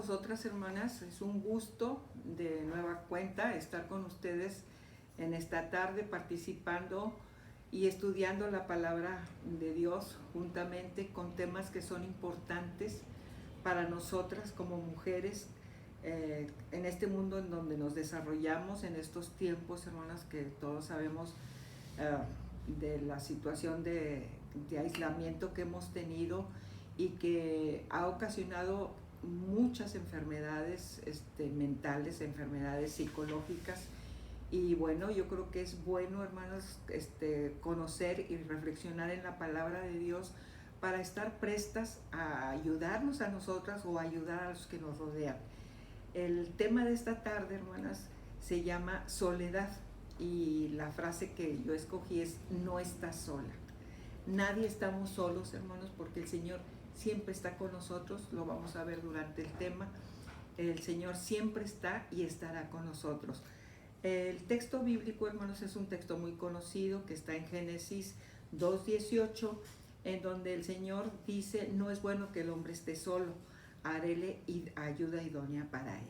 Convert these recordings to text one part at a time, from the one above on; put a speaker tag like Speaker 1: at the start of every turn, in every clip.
Speaker 1: nosotras, hermanas. Es un gusto de nueva cuenta estar con ustedes en esta tarde participando y estudiando la palabra de Dios juntamente con temas que son importantes para nosotras como mujeres en este mundo en donde nos desarrollamos en estos tiempos, hermanas, que todos sabemos de la situación de aislamiento que hemos tenido y que ha ocasionado muchas enfermedades mentales, enfermedades psicológicas. Y bueno, yo creo que es bueno, hermanos, conocer y reflexionar en la palabra de Dios para estar prestas a ayudarnos a nosotras o ayudar a los que nos rodean. El tema de esta tarde, hermanas, se llama soledad, y la frase que yo escogí es: no estás sola. Nadie estamos solos, hermanos, porque el Señor siempre está con nosotros. Lo vamos a ver durante el tema. El Señor siempre está y estará con nosotros. El texto bíblico, hermanos, es un texto muy conocido que está en Génesis 2:18, en donde el Señor dice: no es bueno que el hombre esté solo, haréle ayuda idónea para él.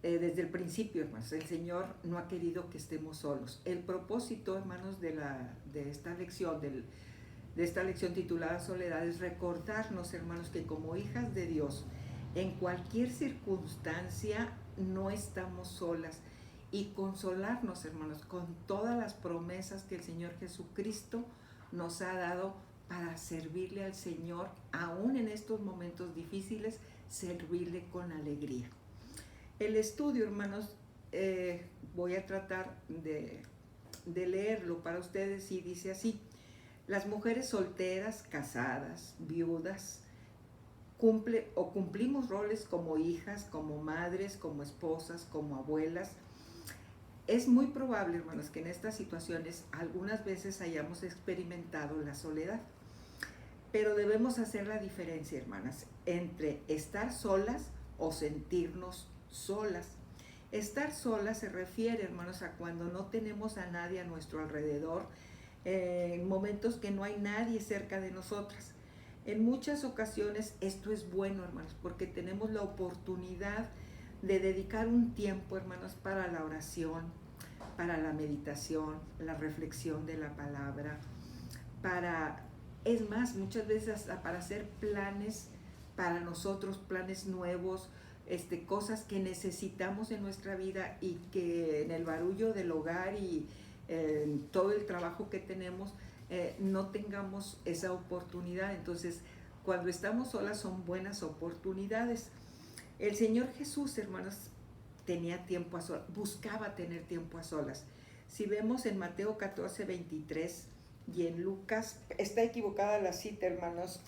Speaker 1: Desde el principio, hermanos, el Señor no ha querido que estemos solos. El propósito, hermanos, de esta lección, de esta lección titulada Soledad, es recordarnos, hermanos, que como hijas de Dios, en cualquier circunstancia no estamos solas, y consolarnos, hermanos, con todas las promesas que el Señor Jesucristo nos ha dado para servirle al Señor, aún en estos momentos difíciles, servirle con alegría. El estudio, hermanos, voy a tratar de leerlo para ustedes, y dice así: las mujeres solteras, casadas, viudas, cumplimos roles como hijas, como madres, como esposas, como abuelas. Es muy probable, hermanos, que en estas situaciones algunas veces hayamos experimentado la soledad, pero debemos hacer la diferencia, hermanas, entre estar solas o sentirnos solas. Estar solas se refiere, hermanos, a cuando no tenemos a nadie a nuestro alrededor, en momentos que no hay nadie cerca de nosotras. En muchas ocasiones esto es bueno, hermanos, porque tenemos la oportunidad de dedicar un tiempo, hermanos, para la oración, para la meditación, la reflexión de la palabra, es más, muchas veces hasta para hacer planes para nosotros, planes nuevos, cosas que necesitamos en nuestra vida y que en el barullo del hogar y todo el trabajo que tenemos, no tengamos esa oportunidad. Entonces, cuando estamos solas son buenas oportunidades. El Señor Jesús, hermanos, tenía tiempo a solas, buscaba tener tiempo a solas. Si vemos en Mateo 14:23 y en Lucas, está equivocada la cita, hermanos,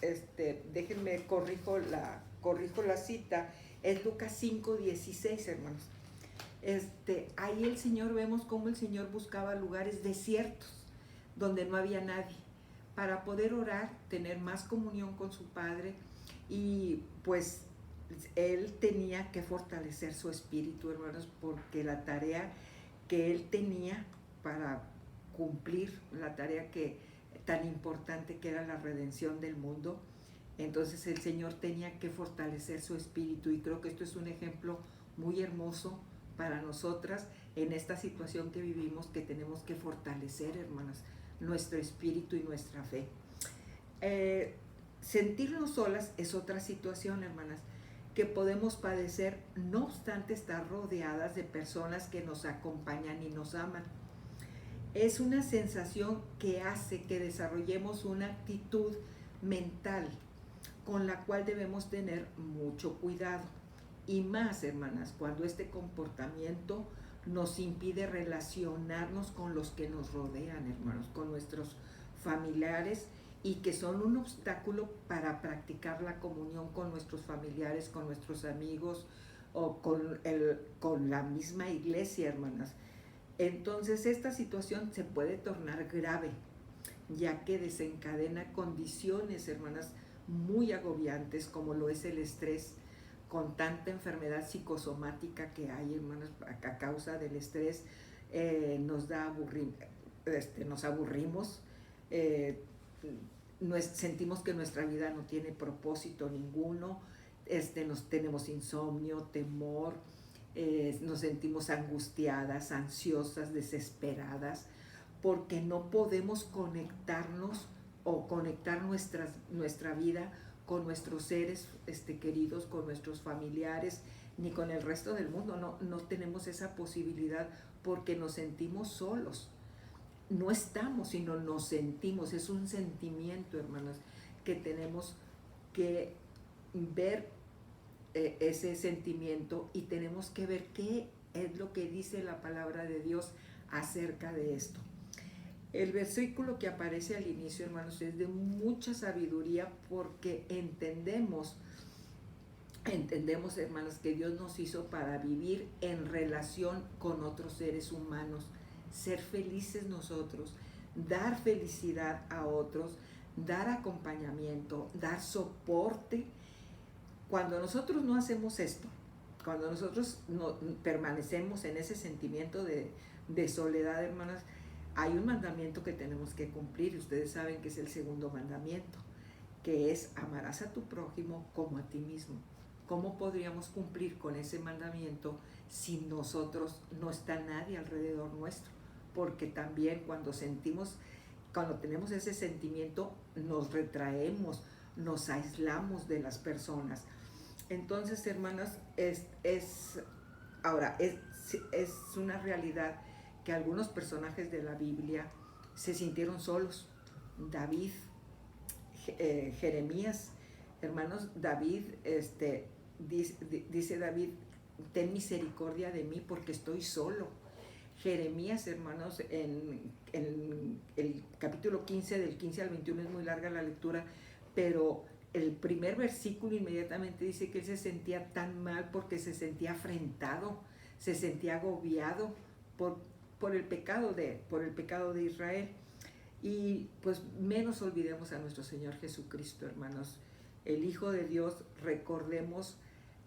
Speaker 1: déjenme corrijo la cita, es Lucas 5:16, hermanos. Ahí el Señor, vemos cómo el Señor buscaba lugares desiertos donde no había nadie, para poder orar, tener más comunión con su Padre, y pues Él tenía que fortalecer su espíritu, hermanos, porque la tarea que Él tenía para cumplir, la tarea tan importante que era la redención del mundo, entonces el Señor tenía que fortalecer su espíritu, y creo que esto es un ejemplo muy hermoso para nosotras en esta situación que vivimos, que tenemos que fortalecer, hermanas, nuestro espíritu y nuestra fe. Sentirnos solas es otra situación, hermanas, que podemos padecer, no obstante estar rodeadas de personas que nos acompañan y nos aman. Es una sensación que hace que desarrollemos una actitud mental con la cual debemos tener mucho cuidado, y más, hermanas, cuando este comportamiento nos impide relacionarnos con los que nos rodean, hermanos, con nuestros familiares, y que son un obstáculo para practicar la comunión con nuestros familiares, con nuestros amigos o con la misma iglesia, hermanas. Entonces esta situación se puede tornar grave, ya que desencadena condiciones, hermanas, muy agobiantes, como lo es el estrés, con tanta enfermedad psicosomática que hay, hermanas, a causa del estrés. Nos aburrimos, sentimos que nuestra vida no tiene propósito ninguno, tenemos insomnio, temor, nos sentimos angustiadas, ansiosas, desesperadas, porque no podemos conectarnos o conectar nuestra vida con nuestros seres queridos, con nuestros familiares, ni con el resto del mundo. No tenemos esa posibilidad porque nos sentimos solos. No estamos, sino nos sentimos. Es un sentimiento, hermanos, que tenemos que ver ese sentimiento, y tenemos que ver qué es lo que dice la palabra de Dios acerca de esto. El versículo que aparece al inicio, hermanos, es de mucha sabiduría, porque entendemos, hermanos, que Dios nos hizo para vivir en relación con otros seres humanos, ser felices nosotros, dar felicidad a otros, dar acompañamiento, dar soporte. Cuando nosotros no hacemos esto, cuando nosotros no permanecemos en ese sentimiento de soledad, hermanas, hay un mandamiento que tenemos que cumplir. Ustedes saben que es el segundo mandamiento, que es: amarás a tu prójimo como a ti mismo. ¿Cómo podríamos cumplir con ese mandamiento si nosotros no está nadie alrededor nuestro? Porque también cuando tenemos ese sentimiento, nos retraemos, nos aislamos de las personas. Entonces, hermanas, es una realidad que algunos personajes de la Biblia se sintieron solos. David, Jeremías, hermanos, David, dice David: ten misericordia de mí porque estoy solo. Jeremías, hermanos, en el capítulo 15, del 15 al 21, es muy larga la lectura, pero el primer versículo inmediatamente dice que él se sentía tan mal porque se sentía afrentado, se sentía agobiado por el pecado de Israel. Y pues menos olvidemos a nuestro Señor Jesucristo, hermanos, el Hijo de Dios. Recordemos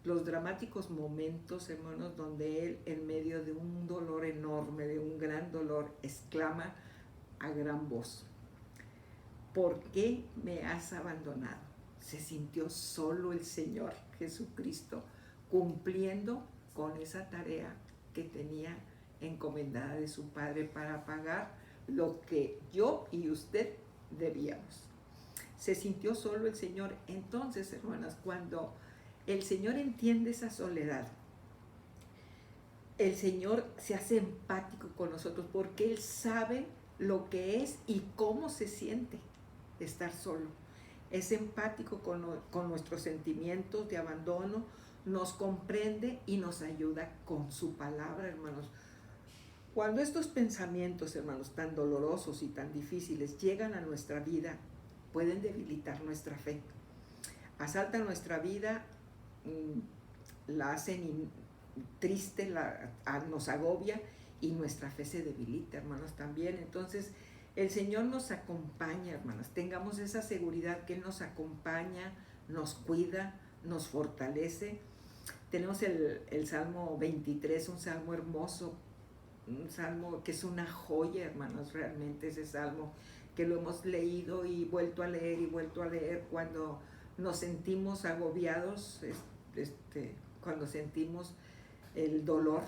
Speaker 1: los dramáticos momentos, hermanos, donde Él, en medio de un dolor enorme, de un gran dolor, exclama a gran voz: ¿por qué me has abandonado? Se sintió solo el Señor Jesucristo, cumpliendo con esa tarea que tenía encomendada de su Padre para pagar lo que yo y usted debíamos. Se sintió solo el Señor. Entonces, hermanas, cuando el Señor entiende esa soledad, el Señor se hace empático con nosotros, porque Él sabe lo que es y cómo se siente estar solo. Es empático con nuestros sentimientos de abandono, nos comprende y nos ayuda con su palabra, hermanos. Cuando estos pensamientos, hermanos, tan dolorosos y tan difíciles llegan a nuestra vida, pueden debilitar nuestra fe. Asaltan nuestra vida, la hacen triste, nos agobia, y nuestra fe se debilita, hermanos, también. Entonces, el Señor nos acompaña, hermanas. Tengamos esa seguridad que Él nos acompaña, nos cuida, nos fortalece. Tenemos el Salmo 23, un salmo hermoso, un salmo que es una joya, hermanos, realmente ese salmo, que lo hemos leído y vuelto a leer y vuelto a leer cuando nos sentimos agobiados, cuando sentimos el dolor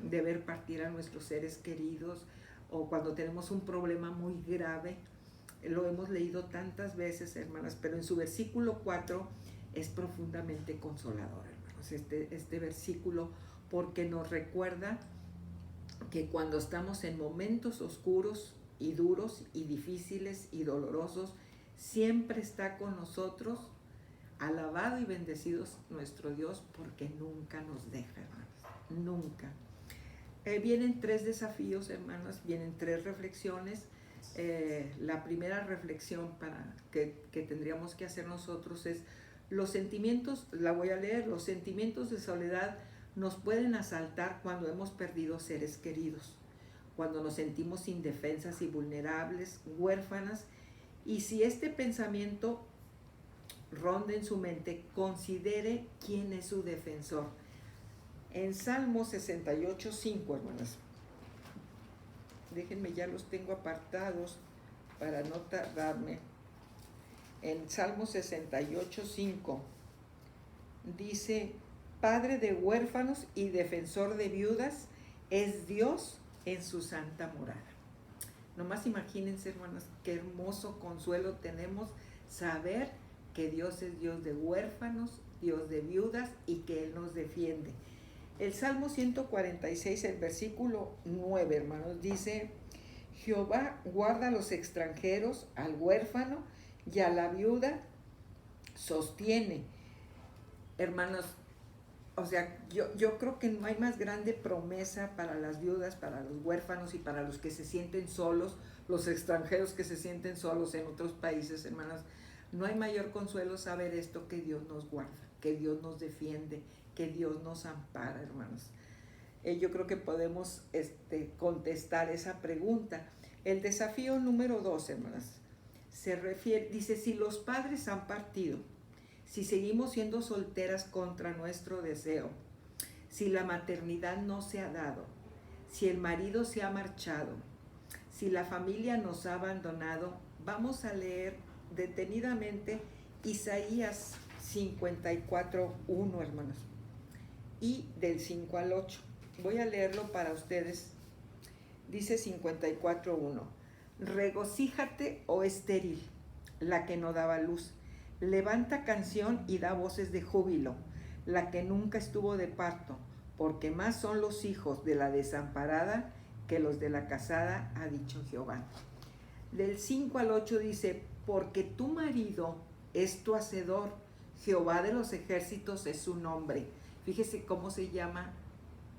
Speaker 1: de ver partir a nuestros seres queridos, o cuando tenemos un problema muy grave. Lo hemos leído tantas veces, hermanas, pero en su versículo 4 es profundamente consolador, hermanos, este versículo, porque nos recuerda que cuando estamos en momentos oscuros y duros y difíciles y dolorosos, siempre está con nosotros. Alabado y bendecido nuestro Dios, porque nunca nos deja, hermanos, nunca. Vienen 3 desafíos, hermanos, vienen 3 reflexiones. La primera reflexión que tendríamos que hacer nosotros es: los sentimientos, la voy a leer: los sentimientos de soledad nos pueden asaltar cuando hemos perdido seres queridos, cuando nos sentimos indefensas y vulnerables, huérfanas, y si este pensamiento ronda en su mente, considere quién es su defensor. En Salmo 68:5, hermanas, déjenme, ya los tengo apartados para no tardarme. En Salmo 68:5 dice, Padre de huérfanos y defensor de viudas, es Dios en su santa morada. Nomás imagínense, hermanos, qué hermoso consuelo tenemos saber que Dios es Dios de huérfanos, Dios de viudas y que Él nos defiende. El Salmo 146, el versículo 9, hermanos, dice, Jehová guarda a los extranjeros, al huérfano y a la viuda sostiene. Hermanos, o sea, yo creo que no hay más grande promesa para las viudas, para los huérfanos y para los que se sienten solos, los extranjeros que se sienten solos en otros países, hermanos. No hay mayor consuelo saber esto, que Dios nos guarda, que Dios nos defiende, que Dios nos ampara, hermanos. Yo creo que podemos contestar esa pregunta. El desafío número 2, hermanas, dice, si los padres han partido, si seguimos siendo solteras contra nuestro deseo, si la maternidad no se ha dado, si el marido se ha marchado, si la familia nos ha abandonado, vamos a leer detenidamente Isaías 54:1, hermanos, y del 5 al 8. Voy a leerlo para ustedes. Dice 54:1. Regocíjate, oh estéril, la que no daba luz. Levanta canción y da voces de júbilo, la que nunca estuvo de parto, porque más son los hijos de la desamparada que los de la casada, ha dicho Jehová. Del 5 al 8 dice, porque tu marido es tu hacedor, Jehová de los ejércitos es su nombre. Fíjese cómo se llama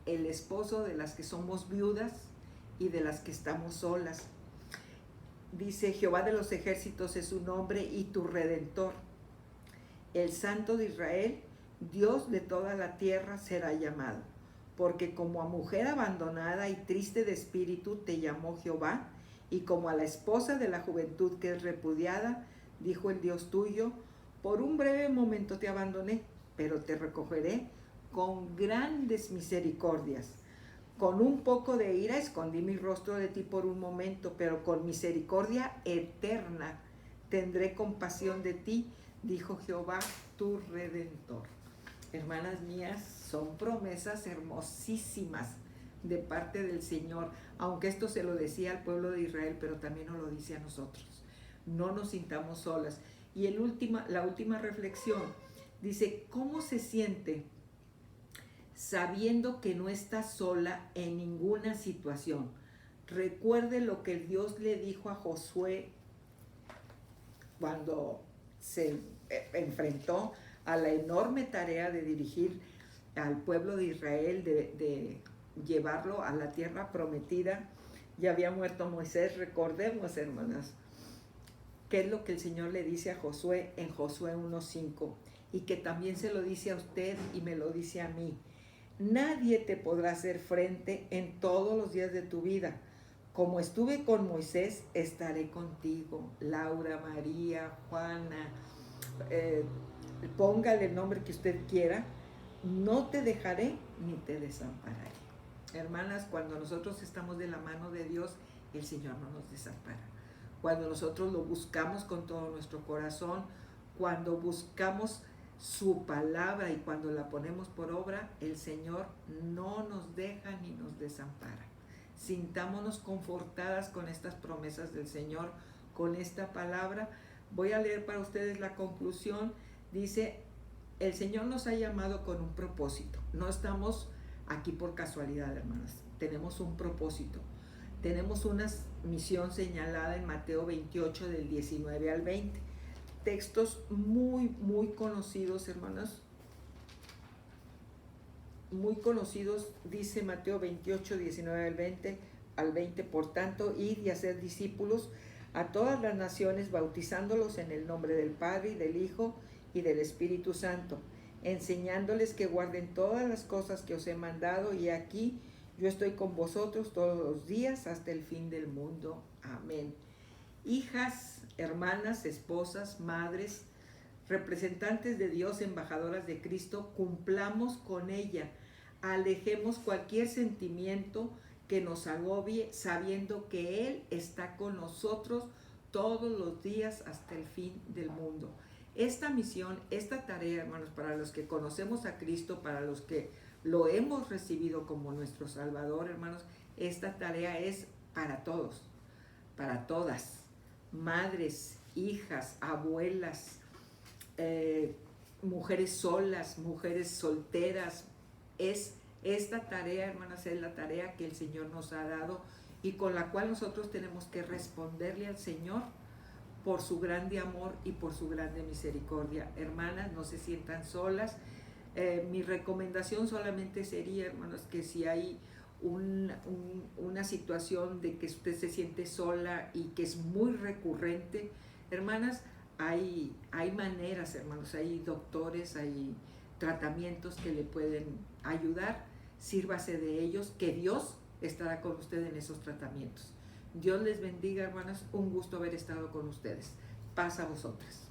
Speaker 1: el esposo de las que somos viudas y de las que estamos solas. Dice, Jehová de los ejércitos es su nombre y tu redentor. El Santo de Israel, Dios de toda la tierra será llamado. Porque como a mujer abandonada y triste de espíritu te llamó Jehová, y como a la esposa de la juventud que es repudiada, dijo el Dios tuyo, por un breve momento te abandoné, pero te recogeré con grandes misericordias. Con un poco de ira escondí mi rostro de ti por un momento, pero con misericordia eterna tendré compasión de ti, dijo Jehová, tu Redentor. Hermanas mías, son promesas hermosísimas de parte del Señor, aunque esto se lo decía al pueblo de Israel, pero también nos lo dice a nosotros. No nos sintamos solas. Y la última reflexión dice, ¿cómo se siente sabiendo que no está sola en ninguna situación? Recuerde lo que Dios le dijo a Josué cuando se enfrentó a la enorme tarea de dirigir al pueblo de Israel, de llevarlo a la tierra prometida. Ya había muerto Moisés. Recordemos, hermanas, qué es lo que el Señor le dice a Josué en Josué 1:5, y que también se lo dice a usted y me lo dice a mí. Nadie te podrá hacer frente en todos los días de tu vida. Como estuve con Moisés, estaré contigo. Laura, María, Juana, póngale el nombre que usted quiera. No te dejaré ni te desampararé. Hermanas, cuando nosotros estamos de la mano de Dios, el Señor no nos desampara. Cuando nosotros lo buscamos con todo nuestro corazón, cuando buscamos su palabra y cuando la ponemos por obra, el Señor no nos deja ni nos desampara. Sintámonos confortadas con estas promesas del Señor, con esta palabra. Voy a leer para ustedes la conclusión. Dice, el Señor nos ha llamado con un propósito. No estamos aquí por casualidad, hermanas. Tenemos un propósito. Tenemos una misión señalada en Mateo 28, del 19 al 20. Textos muy, muy conocidos, hermanas. Muy conocidos, dice Mateo 28, 19 al 20. Por tanto, id y hacer discípulos a todas las naciones, bautizándolos en el nombre del Padre y del Hijo y del Espíritu Santo, enseñándoles que guarden todas las cosas que os he mandado, y aquí yo estoy con vosotros todos los días hasta el fin del mundo. Amén. Hijas, hermanas, esposas, madres, representantes de Dios, embajadoras de Cristo, cumplamos con ella. Alejemos cualquier sentimiento que nos agobie, sabiendo que Él está con nosotros todos los días hasta el fin del mundo. esta misión, esta tarea, hermanos, para los que conocemos a Cristo, para los que lo hemos recibido como nuestro Salvador, hermanos, esta tarea es para todos, para todas, madres, hijas, abuelas, mujeres solas, mujeres solteras. Esta tarea, hermanas, es la tarea que el Señor nos ha dado y con la cual nosotros tenemos que responderle al Señor por su grande amor y por su grande misericordia. Hermanas, no se sientan solas. Mi recomendación solamente sería, hermanos, que si hay una situación de que usted se siente sola y que es muy recurrente, hermanas, hay maneras, hermanos, hay doctores, hay tratamientos que le pueden ayudar. Sírvase de ellos, que Dios estará con usted en esos tratamientos. Dios les bendiga, hermanas, un gusto haber estado con ustedes. Paz a vosotras.